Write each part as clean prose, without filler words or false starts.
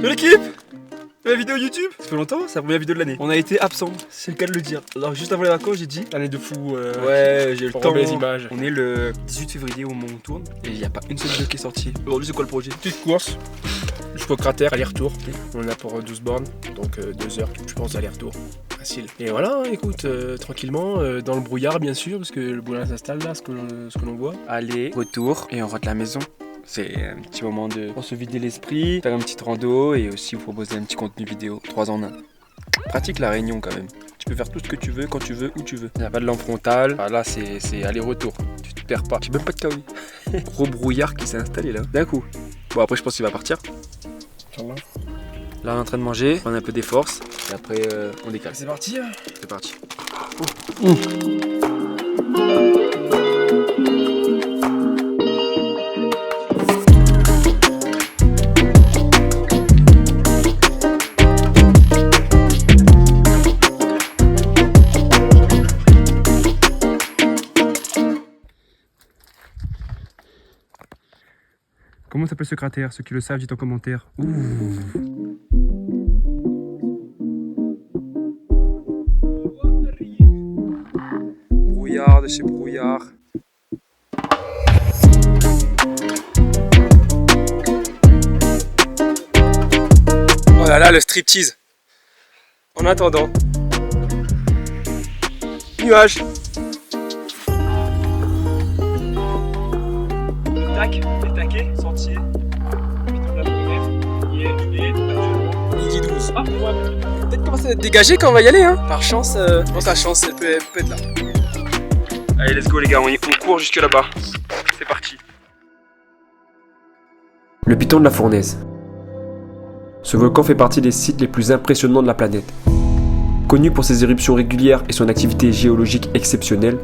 De l'équipe, la vidéo YouTube. Ça fait longtemps, c'est la première vidéo de l'année. On a été absent, c'est le cas de le dire. Alors juste avant les vacances, j'ai dit. Année de fou. Ouais, j'ai eu le temps. Les images. On est le 18 février au moment où on tourne et il n'y a pas une seule vidéo qui est sortie. Aujourd'hui, c'est quoi le projet? Petite course jusqu'au cratère, aller-retour. On en a pour 12 bornes, donc 2 heures, je pense, aller-retour. Facile. Et voilà, écoute, tranquillement, dans le brouillard, bien sûr, parce que le brouillard s'installe là, ce que l'on voit. Aller, retour et on rentre à la maison. C'est un petit moment pour se vider l'esprit, faire une petite rando et aussi vous proposer un petit contenu vidéo 3 en 1. Pratique la Réunion quand même. Tu peux faire tout ce que tu veux, quand tu veux, où tu veux. Il n'y a pas de lampe frontale. Ah, là, c'est aller-retour. Tu te perds pas. J'ai même pas de kawi. Gros brouillard qui s'est installé là. D'un coup. Bon, après, je pense qu'il va partir. Inch'Allah. Là, on est en train de manger, prendre un peu des forces. Et après, on décale. C'est parti. C'est parti. Comment s'appelle ce cratère? Ceux qui le savent, dites en commentaire. Brouillard de chez Brouillard. Oh là là, le striptease. En attendant. Nuage. Tac, les taquets, sentier. Midi 12. Ah, peut-être commencer à être dégagé quand on va y aller, hein. Par chance, je pense que la chance, elle peut être là. Allez, let's go les gars, on court jusque là-bas. C'est parti. Le piton de la Fournaise. Ce volcan fait partie des sites les plus impressionnants de la planète. Connu pour ses éruptions régulières et son activité géologique exceptionnelle,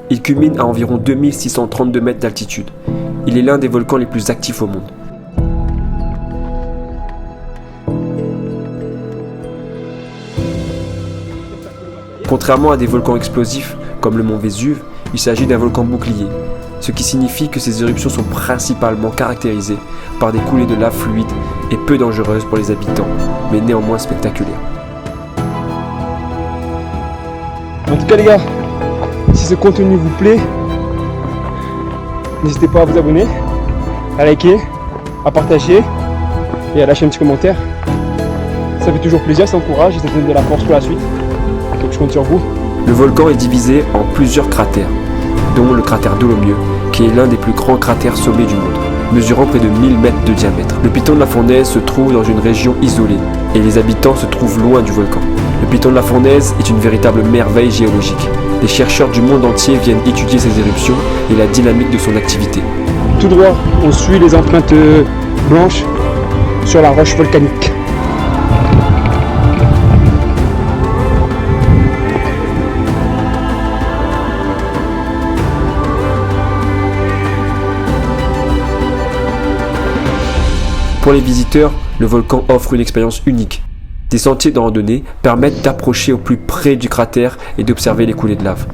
il culmine à environ 2632 mètres d'altitude. Il est l'un des volcans les plus actifs au monde. Contrairement à des volcans explosifs comme le mont Vésuve, il s'agit d'un volcan bouclier, ce qui signifie que ses éruptions sont principalement caractérisées par des coulées de lave fluide et peu dangereuses pour les habitants, mais néanmoins spectaculaires. En tout cas les gars, si ce contenu vous plaît, n'hésitez pas à vous abonner, à liker, à partager et à lâcher un petit commentaire. Ça fait toujours plaisir, ça encourage et ça donne de la force pour la suite. Donc je compte sur vous. Le volcan est divisé en plusieurs cratères, dont le cratère Dolomieu, qui est l'un des plus grands cratères sommets du monde, mesurant près de 1000 mètres de diamètre. Le piton de la Fournaise se trouve dans une région isolée, et les habitants se trouvent loin du volcan. Le piton de la Fournaise est une véritable merveille géologique. Des chercheurs du monde entier viennent étudier ses éruptions et la dynamique de son activité. Tout droit, on suit les empreintes blanches sur la roche volcanique. Pour les visiteurs, le volcan offre une expérience unique. Des sentiers de randonnée permettent d'approcher au plus près du cratère et d'observer les coulées de lave.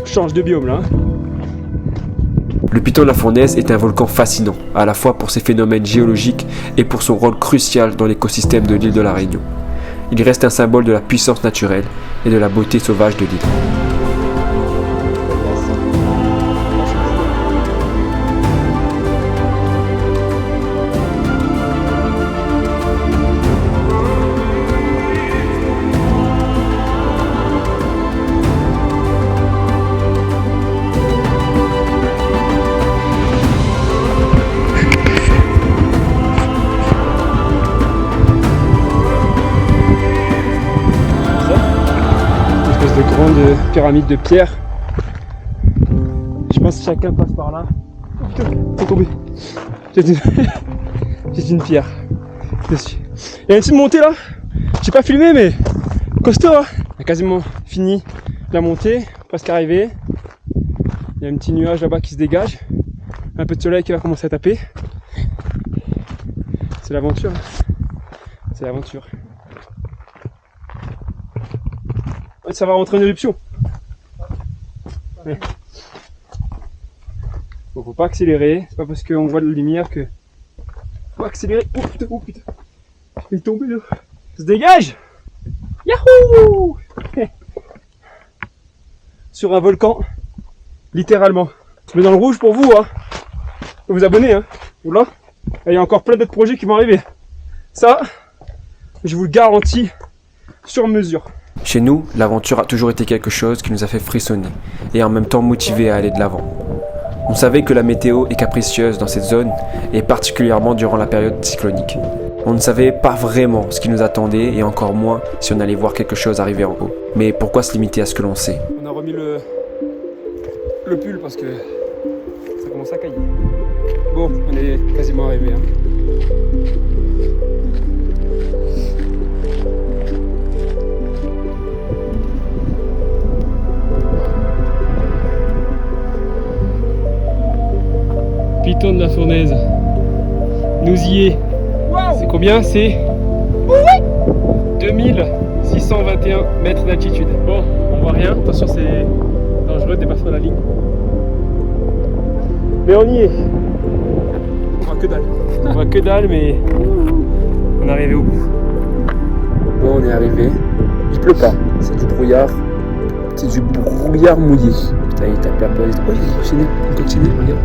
Change de biome là. Le piton de la Fournaise est un volcan fascinant, à la fois pour ses phénomènes géologiques et pour son rôle crucial dans l'écosystème de l'île de la Réunion. Il reste un symbole de la puissance naturelle et de la beauté sauvage de l'île. De grandes pyramides de pierre. Je pense que chacun passe par là. Oh putain, c'est tombé. J'ai une pierre dessus. Il y a une petite montée là. J'ai pas filmé mais costaud hein. On a quasiment fini la montée, presque arrivé. Il y a un petit nuage là-bas qui se dégage. Un peu de soleil qui va commencer à taper. C'est l'aventure. C'est l'aventure. Ça va rentrer en éruption. Ouais. Bon, faut pas accélérer, c'est pas parce qu'on voit de la lumière que Faut accélérer. Oh putain, oh putain. Il est tombé là. Ça se dégage. Yahoo. Sur un volcan. Littéralement. Je mets dans le rouge pour vous, hein. Faut vous abonner, hein. Oula. Il y a encore plein d'autres projets qui vont arriver. Ça, je vous le garantis, sur mesure. Chez nous, l'aventure a toujours été quelque chose qui nous a fait frissonner et en même temps motiver à aller de l'avant. On savait que la météo est capricieuse dans cette zone et particulièrement durant la période cyclonique. On ne savait pas vraiment ce qui nous attendait et encore moins si on allait voir quelque chose arriver en haut. Mais pourquoi se limiter à ce que l'on sait? On a remis le pull parce que ça commence à cailler. Bon, on est quasiment arrivé. Hein. Piton de la Fournaise. Nous y est. Wow. C'est combien? C'est 2621 mètres d'altitude. Bon, on voit rien. Attention, c'est dangereux de dépasser la ligne. Mais on y est. On voit que dalle. On voit que dalle, mais on est arrivé au bout. Bon, on est arrivé. Il pleut pas. C'est du brouillard. C'est du brouillard mouillé. Putain, il tape la police. Oh, il est cocciné. Une coccinelle, regarde.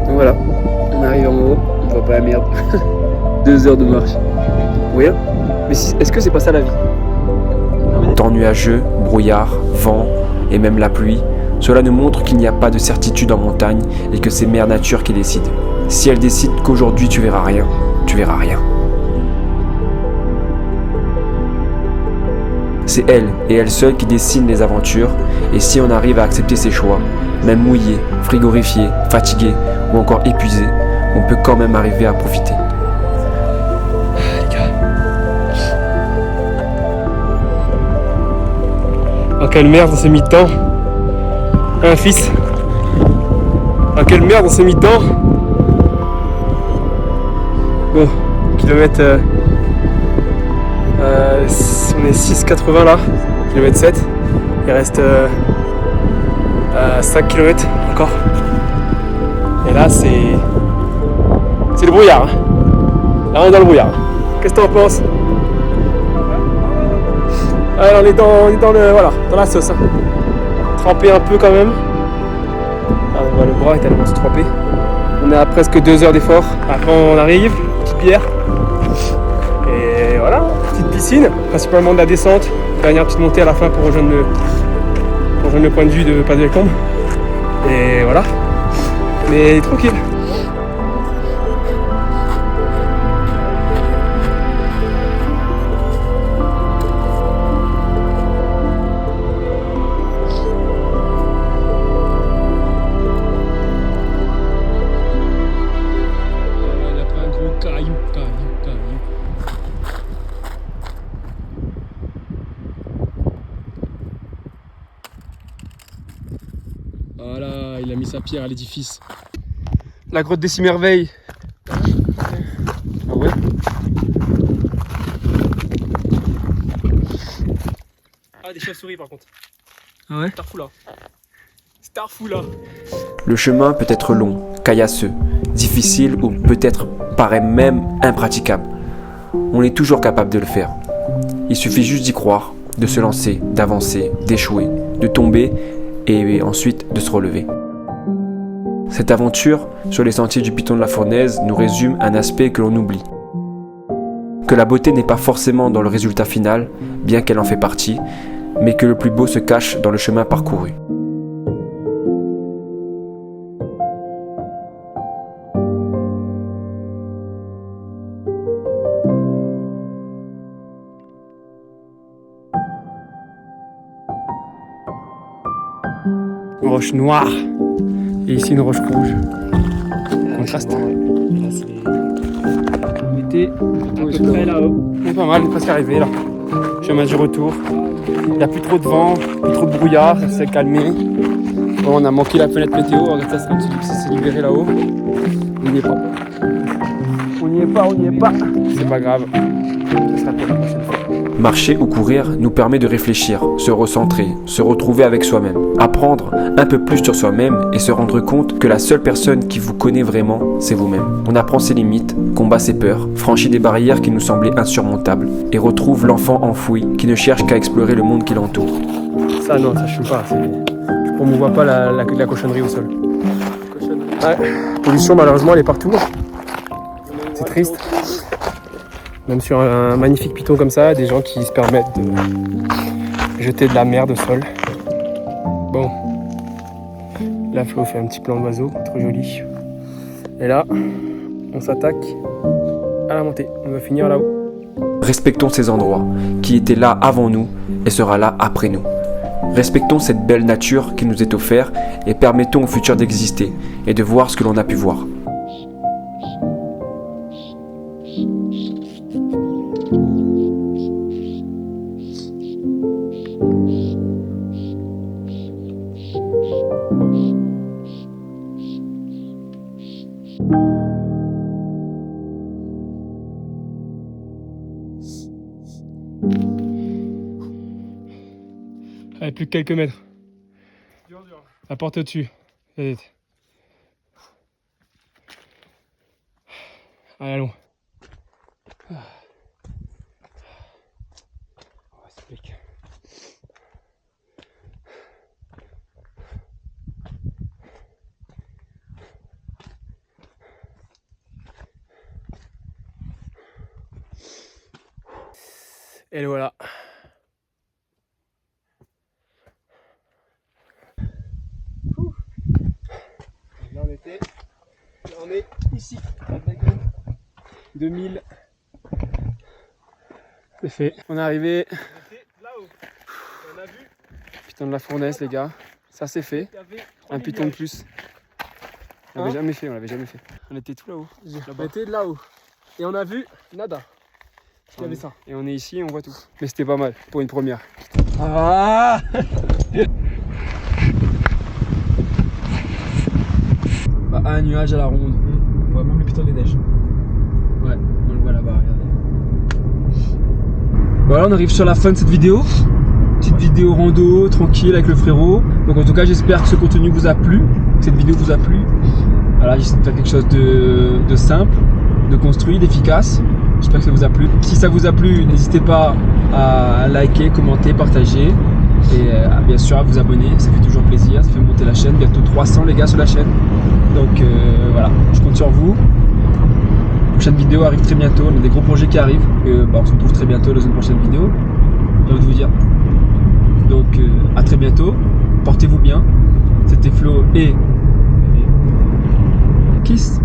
Donc voilà. On arrive en haut. On voit pas la merde. 2 heures de marche. Oui, hein. Mais est-ce que c'est pas ça la vie? Temps nuageux, brouillard, vent et même la pluie. Cela nous montre qu'il n'y a pas de certitude en montagne et que c'est Mère Nature qui décide. Si elle décide qu'aujourd'hui tu verras rien, tu verras rien. C'est elle et elle seule qui dessine les aventures et si on arrive à accepter ses choix, même mouillé, frigorifié, fatigué ou encore épuisé, on peut quand même arriver à profiter. Les gars. Oh quelle merde on s'est mis dedans. Un fils. Ah quelle merde on s'est mis dedans. Bon, kilomètre on est 6,80 là, kilomètre 7. Il reste 5 km encore. Et là c'est le brouillard. Hein. Là on est dans le brouillard. Qu'est-ce que t'en penses? Alors, on est dans la sauce. Hein. Trempé un peu quand même. Ah, on voit le bras est tellement se tremper. On est à presque 2 heures d'effort. Après on arrive, petite bière. Et voilà, petite piscine, principalement de la descente. Dernière petite montée à la fin pour rejoindre le point de vue de Pas de Combe. Et voilà. Mais tranquille. Voilà, il a mis sa pierre à l'édifice. La grotte des 6 merveilles. Ah ouais. Ah, des chauves-souris par contre. Ah ouais. Starfoula. Starfoula. Le chemin peut être long, caillasseux, difficile ou peut-être paraît même impraticable. On est toujours capable de le faire. Il suffit juste d'y croire, de se lancer, d'avancer, d'échouer, de tomber et ensuite de se relever. Cette aventure sur les sentiers du Piton de la Fournaise nous résume un aspect que l'on oublie. Que la beauté n'est pas forcément dans le résultat final, bien qu'elle en fait partie, mais que le plus beau se cache dans le chemin parcouru. Une roche noire et ici une roche rouge. Contraste. Là c'est l'été, à peu près là-haut. On est pas mal, on est presque arrivé là. Chemin du retour. Il n'y a plus trop de vent, plus trop de brouillard, ça s'est calmé. Bon, on a manqué la fenêtre météo, regarde ça, c'est comme si ça s'est libéré là-haut. On n'y est pas. On n'y est pas. C'est pas grave. Ça sera pour la prochaine fois. Marcher ou courir nous permet de réfléchir, se recentrer, se retrouver avec soi-même. apprendre un peu plus sur soi-même et se rendre compte que la seule personne qui vous connaît vraiment, c'est vous-même. On apprend ses limites, combat ses peurs, franchit des barrières qui nous semblaient insurmontables et retrouve l'enfant enfoui qui ne cherche qu'à explorer le monde qui l'entoure. Ça non, ça je fume pas. Tu promouvois pas la cochonnerie au sol. Ouais. Pollution malheureusement elle est partout. C'est triste. Même sur un magnifique piton comme ça, des gens qui se permettent de jeter de la merde au sol. Bon, là Flo fait un petit plan d'oiseau, trop joli. Et là, on s'attaque à la montée. On va finir là-haut. Respectons ces endroits qui étaient là avant nous et sera là après nous. Respectons cette belle nature qui nous est offerte et permettons au futur d'exister et de voir ce que l'on a pu voir. Allez, plus que quelques mètres. La porte au-dessus. Allez, allons. Et le voilà. Là on est ici, 2000. C'est fait. On est arrivé. Là-haut. On a vu. Piton de la fournaise les gars. Ça c'est fait. Un piton de plus. On l'avait jamais fait, On était tout là-haut. On était là-haut. Et on a vu nada. Il y avait ça. Et on est ici, on voit tout. Mais c'était pas mal pour une première. Ah bah, un nuage à la ronde. On voit même le piton des neiges. Ouais, on le voit là-bas, regardez. Voilà, on arrive sur la fin de cette vidéo. Petite vidéo rando, tranquille avec le frérot. Donc en tout cas, j'espère que ce contenu vous a plu, que cette vidéo vous a plu. Voilà, j'essaie de faire quelque chose de simple, de construit, d'efficace. J'espère que ça vous a plu. Si ça vous a plu, n'hésitez pas à liker, commenter, partager et bien sûr à vous abonner. Ça fait toujours plaisir, ça fait monter la chaîne. Bientôt 300 les gars sur la chaîne. Donc voilà, je compte sur vous. La prochaine vidéo arrive très bientôt. On a des gros projets qui arrivent. On se retrouve très bientôt dans une prochaine vidéo. J'ai envie de vous dire. Donc à très bientôt. Portez-vous bien. C'était Flo et Kiss.